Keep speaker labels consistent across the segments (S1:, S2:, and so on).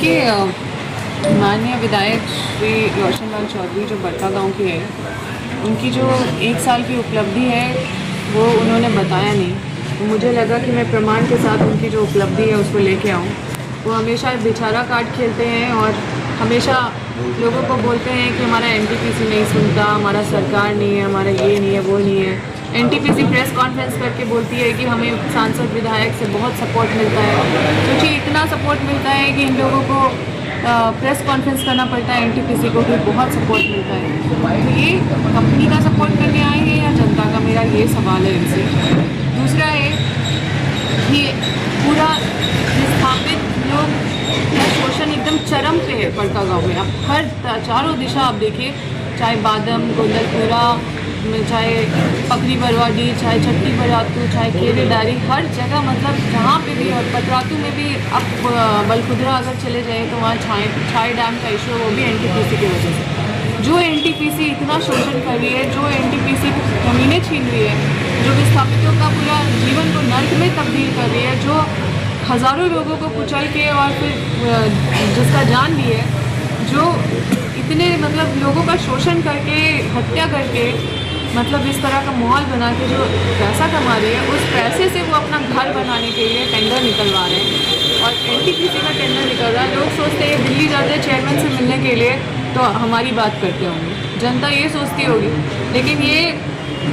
S1: देखिए माननीय विधायक श्री रोशन लाल चौधरी जो बड़का गांव के हैं, उनकी जो 1 साल की उपलब्धि है वो उन्होंने बताया नहीं। तो मुझे लगा कि मैं प्रमाण के साथ उनकी जो उपलब्धि है उसको लेके आऊँ। वो हमेशा बेचारा कार्ड खेलते हैं और हमेशा लोगों को बोलते हैं कि हमारा एनटीपीसी नहीं सुनता, हमारा सरकार नहीं है, हमारा ये नहीं है, वो नहीं है। एनटीपीसी प्रेस कॉन्फ्रेंस करके बोलती है कि हमें सांसद विधायक से बहुत सपोर्ट मिलता है। क्योंकि इतना सपोर्ट मिलता है कि इन लोगों को प्रेस कॉन्फ्रेंस करना पड़ता है, एनटीपीसी को भी बहुत सपोर्ट मिलता है। तो ये कंपनी का सपोर्ट करने आए हैं या जनता का, मेरा ये सवाल है इनसे। दूसरा है कि पूरा विस्थापित लोग का शोषण एकदम चरम पे है बड़का गांव में। आप हर चारों दिशा आप देखिए, चाहे बादम, गोंदलपुरा, चाहे पकड़ी बरवाडी, चाहे छट्टी बरातू, चाहे केरे डारी, हर जगह मतलब जहाँ पे भी, और पतरातू में भी अब बलखुदरा अगर चले जाए तो वहाँ छाए डैम का इशू है, वो भी एनटीपीसी की वजह से। जो एनटीपीसी इतना शोषण कर रही है, जो एनटीपीसी जमीनें छीन रही है, जो विस्थापितों का पूरा जीवन को नर्क में तब्दील कर रही है, जो हज़ारों लोगों को कुचल के और फिर जिसका जान लिए, जो इतने मतलब लोगों का शोषण करके, हत्या करके, मतलब इस तरह का माहौल बना के जो पैसा कमा रही है, उस पैसे से वो अपना घर बनाने के लिए टेंडर निकलवा रहे हैं। और एनटीपीसी का टेंडर निकल रहा है। लोग सोचते हैं दिल्ली जाते हैं चेयरमैन से मिलने के लिए तो हमारी बात करते होंगे, जनता ये सोचती होगी। लेकिन ये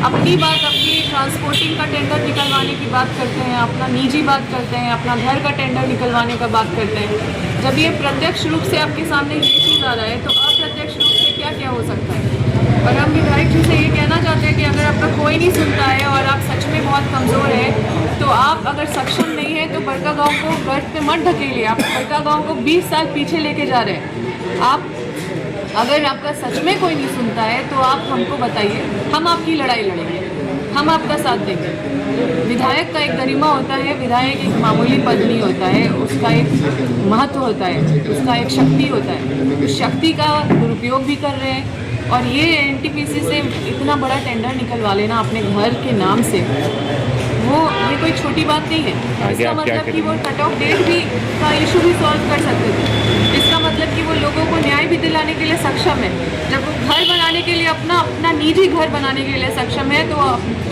S1: अपनी बात, अपनी ट्रांसपोर्टिंग का टेंडर निकलवाने की बात करते हैं, अपना निजी बात करते हैं, अपना घर का टेंडर निकलवाने का बात करते हैं। जब ये प्रत्यक्ष रूप से आपके सामने ये चीज़ आ रहा है तो अप्रत्यक्ष रूप से क्या क्या हो सकता है। और हम विधायक जी से ये कहना चाहते हैं कि अगर आपका कोई नहीं सुनता है और आप सच में बहुत कमज़ोर हैं, तो आप अगर सक्षम नहीं है तो बड़का गांव को गर्त पे मत ढकेलिए। आप बड़का गांव को 20 साल पीछे लेके जा रहे हैं। आप अगर आपका सच में कोई नहीं सुनता है तो आप हमको बताइए, हम आपकी लड़ाई लड़ेंगे, हम आपका साथ देंगे। विधायक का एक गरिमा होता है, विधायक एक मामूली पद नहीं होता है, उसका एक महत्व होता है, उसका एक शक्ति होता है। उस शक्ति का दुरुपयोग भी कर रहे हैं। और ये एनटीपीसी से इतना बड़ा टेंडर निकलवा लेना अपने घर के नाम से, ये कोई छोटी बात नहीं है। इसका मतलब कि वो कट ऑफ डेट भी का इशू भी सॉल्व कर सकते थे। इसका मतलब कि वो लोगों को न्याय भी दिलाने के लिए सक्षम है। जब वो घर बनाने के लिए अपना निजी घर बनाने के लिए सक्षम है, तो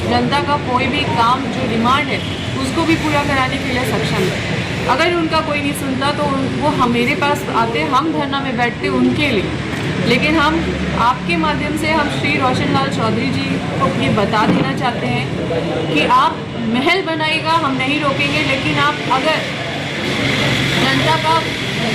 S1: जनता का कोई भी काम जो डिमांड है उसको भी पूरा कराने के लिए सक्षम है। अगर उनका कोई नहीं सुनता तो वो मेरे पास आते, हम धरना में बैठते उनके लिए। लेकिन हम आपके माध्यम से हम श्री रोशन लाल चौधरी जी को ये बता देना चाहते हैं कि आप महल बनाइएगा, हम नहीं रोकेंगे। लेकिन आप अगर जनता का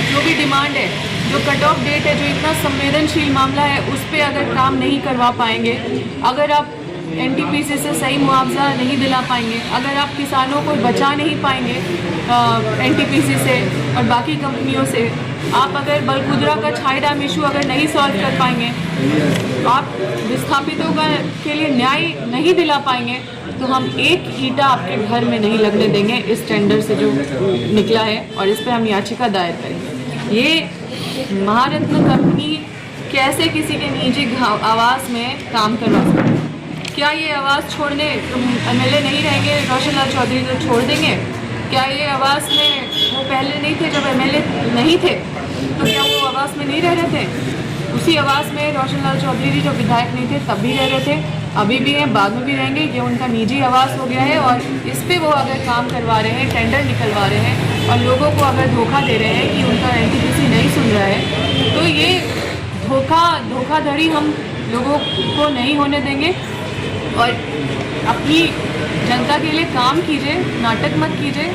S1: जो भी डिमांड है, जो कट ऑफ डेट है, जो इतना संवेदनशील मामला है, उस पर अगर काम नहीं करवा पाएंगे, अगर आप एनटीपीसी से सही मुआवजा नहीं दिला पाएंगे, अगर आप किसानों को बचा नहीं पाएंगे एनटीपीसी से और बाकी कंपनियों से, आप अगर बलकुदरा का छाई डैम इशू अगर नहीं सॉल्व कर पाएंगे, आप विस्थापितों के लिए न्याय नहीं दिला पाएंगे, तो हम एक ईंटा आपके घर में नहीं लगने देंगे इस टेंडर से जो निकला है। और इस पर हम याचिका दायर करेंगे। ये महारत्न कंपनी कैसे किसी के निजी आवास में काम करवा सकती है? क्या ये आवास छोड़ने एमएलए नहीं रहेंगे रोशन लाल चौधरी तो छोड़ देंगे? क्या ये आवास में वो पहले नहीं थे, जब एमएलए नहीं थे तो क्या वो आवास में नहीं रह रहे थे? उसी आवास में रोशन लाल चौधरी जी जब विधायक नहीं थे तब भी रह रहे थे, अभी भी हैं, बाद में भी रहेंगे। ये उनका निजी आवास हो गया है और इस पे वो अगर काम करवा रहे हैं, टेंडर निकलवा रहे हैं और लोगों को अगर धोखा दे रहे हैं कि उनका एनटीपीसी नहीं सुन रहा है, तो ये धोखाधड़ी हम लोगों को नहीं होने देंगे। और अपनी जनता के लिए काम कीजिए, नाटक मत कीजिए।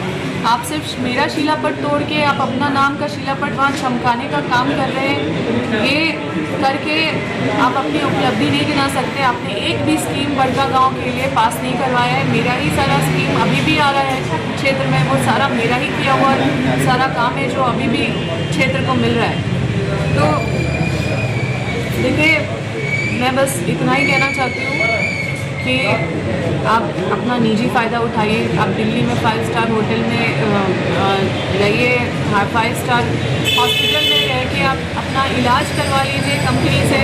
S1: आप सिर्फ मेरा शिलापट तोड़ के आप अपना नाम का शिलापट वहाँ चमकाने का काम कर रहे हैं। ये करके आप अपनी उपलब्धि नहीं गिना सकते। आपने एक भी स्कीम बड़का गांव के लिए पास नहीं करवाया है। मेरा ही सारा स्कीम अभी भी आ रहा है क्षेत्र में, वो सारा मेरा ही किया हुआ सारा काम है जो अभी भी क्षेत्र को मिल रहा है। तो देखिए, मैं बस इतना ही कहना चाहती हूँ कि आप अपना निजी फ़ायदा उठाइए। आप दिल्ली में 5 स्टार होटल में रहिए, 5 स्टार हॉस्पिटल में रह के आप अपना इलाज करवा लीजिए कंपनी से,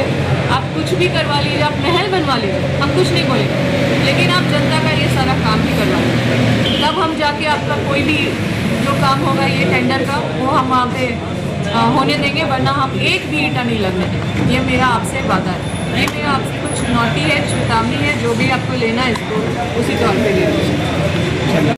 S1: आप कुछ भी करवा लीजिए, आप महल बनवा लीजिए, हम कुछ नहीं बोलेंगे। लेकिन आप जनता का ये सारा काम भी करवा लीजिए, तब हम जाके आपका कोई भी जो काम होगा ये टेंडर का, वो हम वहाँ पे होने देंगे, वरना हम एक भी ईंटा नहीं लगने देंगे। ये मेरा आपसे वादा है। ये मेरा आपसे कुछ नोटी है, चेतावनी है। जो भी आपको लेना है इसको उसी तौर पे ले लीजिए।